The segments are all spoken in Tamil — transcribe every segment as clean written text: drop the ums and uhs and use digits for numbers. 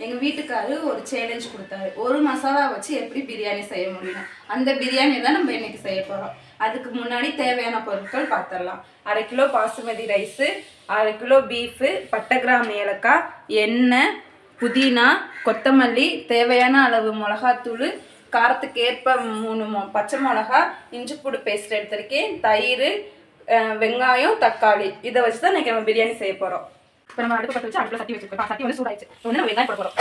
எங்கள் வீட்டுக்காரரு ஒரு சேலஞ்ச் கொடுத்தாரு, ஒரு மசாலா வச்சு எப்படி பிரியாணி செய்ய முடியும். அந்த பிரியாணி தான் நம்ம இன்னைக்கு செய்ய போகிறோம். அதுக்கு முன்னாடி தேவையான பொருட்கள் பார்த்துடலாம். 1/2 kilo basmati rice, 1/2 kilo beef, பட்டை கிராம்பு ஏலக்காய், எண்ணெய், புதினா, கொத்தமல்லி, தேவையான அளவு மிளகாத்தூள், காரத்துக்கு ஏற்ப 3 பச்சை மிளகா, இஞ்சி பூண்டு பேஸ்ட் எடுத்திருக்கேன், தயிர், வெங்காயம், தக்காளி. இதை வச்சு தான் இன்றைக்கி நம்ம பிரியாணி செய்ய போகிறோம். இப்போ நம்ம அடுப்பு பற்ற வச்சு அடுப்பில் சட்டி வச்சுருக்கோம். சட்டி வந்து சூடாயிடுச்சு. ஒன்று நம்ம வெங்காயம் போட போகிறோம்.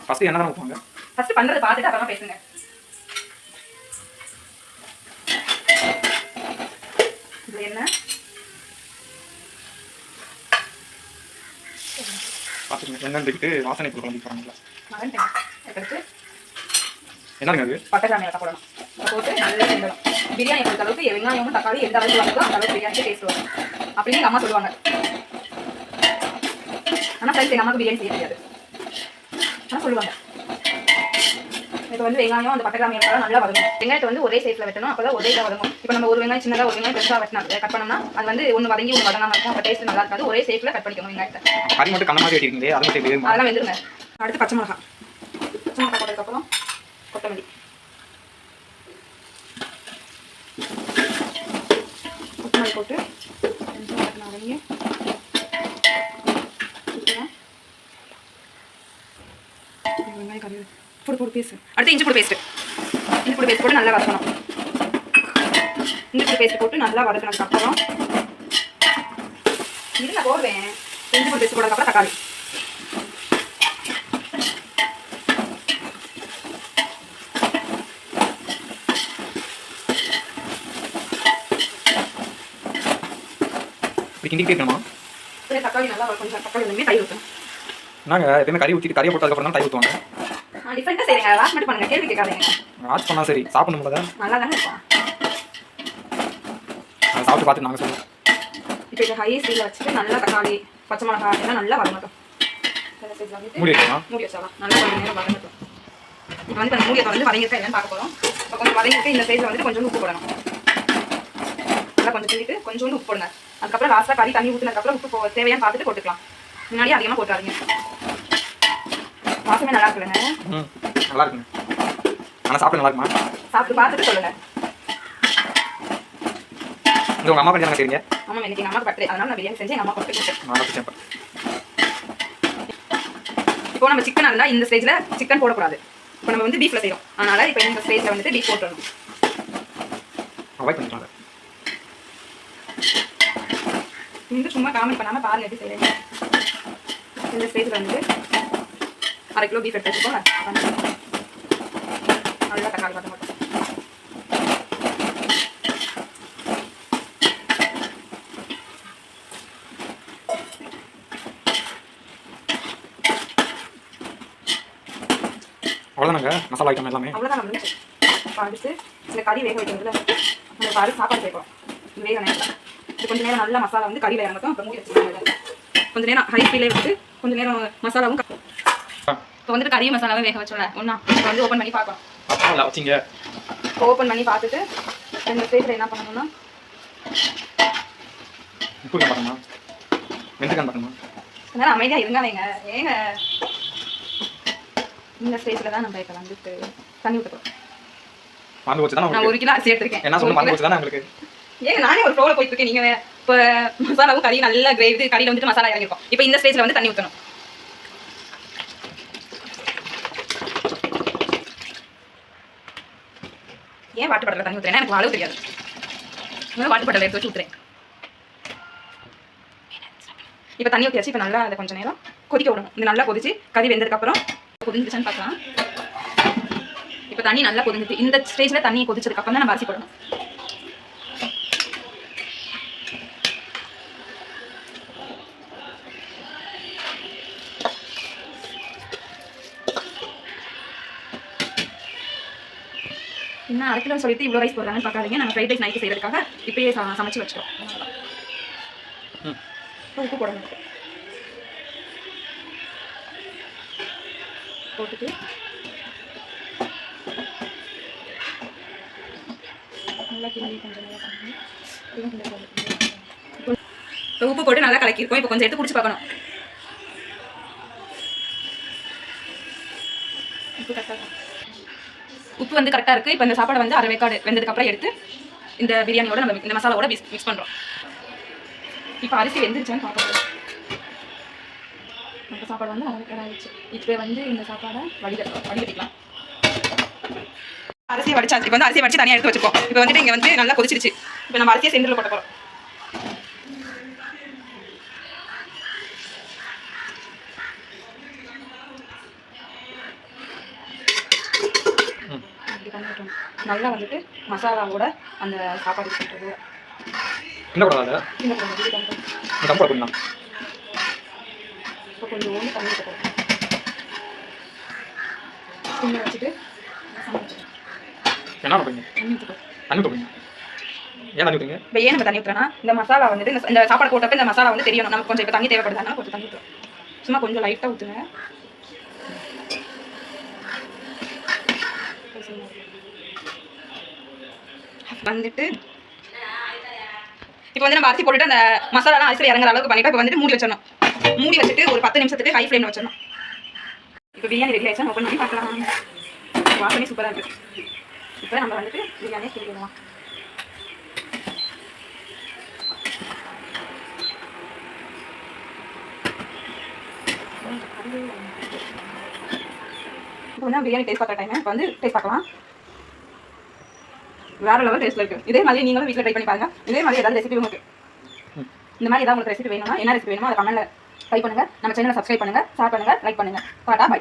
ஃபஸ்ட்டு என்ன தான் ஊற்றுவாங்க? ஃபஸ்ட்டு பண்ணுறது பார்த்துட்டு அப்புறமா பேசுங்க. இது என்ன பார்த்துங்க, வெங்காயத்துக்கிட்டு வாசனை பொருள் குழம்பு போகிறாங்களா? எடுத்து என்னங்க அது? பட்டை கிராம்பு ஏலக்காய் போடணும். போட்டு நல்லா செஞ்சிடணும். பிரியாணி பொறுத்த அளவுக்கு வெங்காயமும் தக்காளி எந்த அளவுக்கு வாங்குதோ அந்த அளவுக்கு பிரியாணி டேஸ்ட் வரும் அப்படின்னு எங்கள் அம்மா சொல்லுவாங்க. ஆனால் ஃப்ரெண்ட்ஸ் எங்கள் அம்மாவுக்கு பிரியாணி செய்ய தெரியாது, ஆனால் சொல்லுவாங்க. இப்போ வந்து வெங்காயம் அந்த பட்டை கிராம்பு ஏலக்காய் நல்லா வதங்கும். வெங்காயத்தை வந்து ஒரே சைஸில் வெட்டணும், அப்போ தான் ஒரே இதாக வதங்கும். இப்போ நம்ம ஒரு வெங்காயம் சின்னதாக ஒரு வெங்காயம் பெருசாக வெட்டினா கட் பண்ணோம்னா அது வந்து ஒன்று வதங்கி ஒன்று வதங்காமல் இருக்கும். அப்போ டேஸ்ட் நல்லா இருக்காது. ஒரே சைஸில் கட் பண்ணிக்கணும் வெங்காயத்தை. கறி மட்டும் கண்ண மாதிரி வெட்டிருக்கீங்களே, அது மட்டும் அதெல்லாம் வெந்துருங்க. அடுத்து பச்சை மிளகா போட்டதுக்கப்புறம் கொத்தமல்லி, போட்டு வதங்கி வெங்காயம் கறி போடு பேஸ்ட். அடுத்து இஞ்சி பூண்டு பேஸ்ட். இஞ்சி பூண்டு பேஸ்ட் போட்டு நல்லா வதக்கணும். இஞ்சி பூண்டு பேஸ்ட் போட்டு நல்லா வதக்கினதுக்கப்புறம் இது நான் போடுவேன். இஞ்சி பூண்டு பேஸ்ட் போட்டதுக்கப்புறம் தக்காளி. கிண்டிக்கிட்டே இருக்கணுமா? தக்காளி நல்லா கொஞ்சம் தக்காளி வந்து தயிர் ஊற்றணும். நாங்கள் எப்பயுமே கறி ஊற்றிட்டு கறியை போட்டதுக்கப்புறம் தான் தயிர் ஊற்றுவாங்க. டிஃப்ரெண்ட்டாக செய்யுங்க. வாட்ச் மட்டும் பண்ணுங்க, கேள்வி கேட்காதீங்க. வாட்ச் பண்ணால் சரி, சாப்பிடணும் போல நல்லா தானே இருக்கும். அதை சாப்பிட்டு பார்த்து நாங்கள் சொல்லுவோம். இப்போ இதை ஹை ஸ்பீடில் வச்சுட்டு நல்லா தக்காளி பச்சை மிளகாய் எல்லாம் நல்லா வதங்கட்டும். மூடி வைக்கலாம். மூடி வச்சாலாம் நல்லா கொஞ்சம் நேரம் வதங்கட்டும். இப்போ வந்து அந்த மூடியை வந்து வதங்கிருக்கா இல்லைன்னு பார்க்க போகிறோம். இப்போ கொஞ்சம் வதங்கிட்டு இந்த சைஸில் வந்துட்டு கொஞ்சோண்டு உப்பு போடணும். நல்லா கொஞ்சம் சொல்லிட்டு கொஞ்சோண்டு உப்பு போடுங்க. அதுக்கப்புறம் லாஸ்ட்டாக கறி தண்ணி ஊற்றினதுக்கப்புறம் உப்பு தேவையான பார்த்துட்டு போட்டுக்கலாம். முன்னாடி அதிகமாக போட்டாதீங்க. வாசமே நல்லா இருக்குல்லங்க? நல்லா இருக்குங்க. ஆனால் சாப்பிட நல்லா இருக்குமா? சாப்பிட்டு பார்த்துட்டு சொல்லுங்க. இது உங்கள் அம்மா பண்ணி தானே செய்றீங்க? ஆமாம், எனக்கு எங்கள் அம்மாவுக்கு பர்த்டே, அதனால நான் பிரியாணி செஞ்சு எங்கள் அம்மா கொடுத்து கொடுத்தேன். இப்போ நம்ம சிக்கன் இருந்தால் இந்த ஸ்டேஜில் சிக்கன் போடக்கூடாது. இப்போ நம்ம வந்து பீஃபில் செய்கிறோம், அதனால் இப்போ இந்த ஸ்டேஜில் வந்துட்டு பீஃப் போட்டுடணும். அவாய்ட் பண்ணிக்கலாம். இந்த சும்மா காமெண்ட் பண்ணாமல் பாருங்கள் எப்படி செய்கிறீங்க. இந்த ஸ்டேஜில் வந்துட்டு 1/2 கிலோ பீஃப் எடுத்து வச்சுக்கோங்க. நல்லா தக்காளி பார்த்து மட்டும் அவ்வளோதானாங்க மசாலா ஐட்டம் எல்லாமே? அவ்வளோதான். நம்ம இப்போ அடுத்து இந்த கறி வேக வைக்கிறதுல நம்ம பாரு சாப்பாடு சேர்ப்போம். இது வேக நேரம் இது கொஞ்சம் நேரம் நல்லா மசாலா வந்து கறி வேக மட்டும் அப்புறம் மூடி வச்சுக்கோங்க. கொஞ்சம் நேரம் ஹை ஸ்பீட்லேயே விட்டு கொஞ்சம் நேரம் மசாலாவும் இப்போ வந்துட்டு கறி மசாலாவை வேக வச்சோம்ல ஒன்றா இப்போ வந்து ஓப்பன் பண்ணி பார்க்கலாம். வச்சிங்க ஓப்பன் பண்ணி பார்த்துட்டு இந்த ஸ்டேஜில் என்ன பண்ணணும்னா உப்பு பார்க்கணுமா, வெந்துக்கான்னு பார்க்கணுமா? அதனால் அமைதியாக இருங்காதீங்க. ஏங்க இந்த ஸ்டேஜில் தான் நம்ம இப்போ வந்துட்டு தண்ணி ஊற்றுறோம். மறந்து போச்சு தான். நான் 1 கிலோ அரிசி எடுத்திருக்கேன். என்ன சொல்ல மறந்து போச்சு தானே உங்களுக்கு? ஏங்க நானே ஒரு ஃப்ளோவில் போயிட்டு இருக்கேன். நீங்கள் இப்போ மசாலாவும் கறி நல்லா கிரேவி கறியில் வந்துட்டு மசாலா இறங்கிருக்கும். இப்போ இந்த ஸ்டேஜில் வந்து தண்ணி ஊற்றணும். ஏன் வாட்டு பட்டல தண்ணி ஊற்றுறேன்னா எனக்கு அளவு தெரியாது. வாட்டு பட்டல எடுத்து வச்சு ஊற்றுறேன். இப்போ தண்ணி ஊற்றியாச்சு. இப்போ நல்லா அதை கொஞ்சம் நேரம் கொதிக்க விடணும். இது நல்லா கொதிச்சு கறி வெந்ததுக்கப்புறம் கொதிஞ்சிச்சுன்னு பார்க்கலாம். இப்போ தண்ணி நல்லா கொதிஞ்சிட்டு இந்த ஸ்டேஜில் தண்ணி கொதிச்சதுக்கப்புறம் தான் நம்ம அரிசி போடணும். இன்னும் 1/2 கிலோ சொல்லிட்டு இவ்வளோ ரைஸ் போடுறாங்கன்னு பார்க்காதீங்க. நம்ம ஃப்ரைட் ரைஸ் நைட்டு செய்கிறதுக்காக இப்பயே சமைச்சு வச்சிட்டோம். உப்பு போடணும். போட்டுட்டு நல்லா கிண்டி கொஞ்சம் நேரம் இப்போ உப்பு போட்டு நல்லா கலக்கிருக்கோம். இப்போ கொஞ்சம் எடுத்து குடிச்சு பார்க்கணும். உப்பு வந்து கரெக்டாக இருக்குது. இப்போ இந்த சாப்பாடை வந்து அரை வேக்காடு வெந்ததுக்கப்புறம் எடுத்து இந்த பிரியாணியோட நம்ம இந்த மசாலாவோட மிக்ஸ் பண்ணுறோம். இப்போ அரிசி வெந்துருச்சான்னு பார்ப்போம். நம்ம சாப்பாடு வந்து அரை வேக்காடு ஆயிடுச்சு. இப்போ வந்து இந்த சாப்பாடை வடிகட்டிக்கலாம். அரிசியை வடிச்சாச்சு. இப்போ வந்து அரிசியை வடிச்சு தனியாக எடுத்து வச்சுப்போம். இப்போ வந்துட்டு இங்கே வந்து நல்லா கொதிச்சிருச்சு. இப்போ நம்ம அரிசியை சென்டரில் போட்ட போகிறோம். நல்லா வந்துட்டு மசாலாவோட அந்த சாப்பாடு பண்ணுறது என்ன போடாத தம் போடணும். இப்போ கொஞ்சம் தண்ணி போடுறோம். தண்ணி வச்சுட்டு என்ன பண்ணுறீங்க? தண்ணி ஊற்றுறீங்க. ஏன் தண்ணி ஊற்றுறீங்க? இப்போ ஏன் நம்ம தண்ணி ஊற்றுறோன்னா இந்த மசாலா வந்துட்டு இந்த சாப்பாடு போட்டப்ப இந்த மசாலா வந்து தெரியணும். நமக்கு கொஞ்சம் இப்போ தண்ணி தேவைப்படுதுனால கொஞ்சம் தண்ணி ஊற்றுறோம். சும்மா கொஞ்சம் லைட்டாக ஊற்றுங்க. வந்துட்டு இப்போ வந்து நம்ம அரிசி போட்டுட்டு அந்த மசாலாலாம் அரிசி இறங்குற அளவுக்கு பண்ணிட்டு இப்போ வந்துட்டு மூடி வச்சிடணும். மூடி வச்சுட்டு ஒரு 10 நிமிஷத்துக்கு ஹை ஃப்ளேமில் வச்சிடணும். இப்போ பிரியாணி ரெடி ஆயிடுச்சா ஓப்பன் பண்ணி பார்க்கலாம். வாசனை சூப்பராக இருக்கு. இப்போ நம்ம வந்துட்டு பிரியாணியை கிண்டிடலாம். இப்போ வந்து பிரியாணி டேஸ்ட் பார்க்குற டைம் இப்போ வந்து டேஸ்ட் பார்க்கலாம். வேற லெவல் டேஸ்ட்ல இருக்கு. இதே மாதிரி நீங்களும் வீட்டில் ட்ரை பண்ணி பாருங்க. இதே மாதிரி ஏதாவது ரெசிபி உங்களுக்கு இந்த மாதிரி ஏதாவது உங்களுக்கு ரெசிபி வேணும்னா என்ன ரெசிபி வேணுமோ அதை கமெண்ட்ல டைப் பண்ணுங்க. நம்ம சேனலை சப்ஸ்கிரைப் பண்ணுங்க, ஷேர் பண்ணுங்க, லைக் பண்ணுங்க. Tata bye.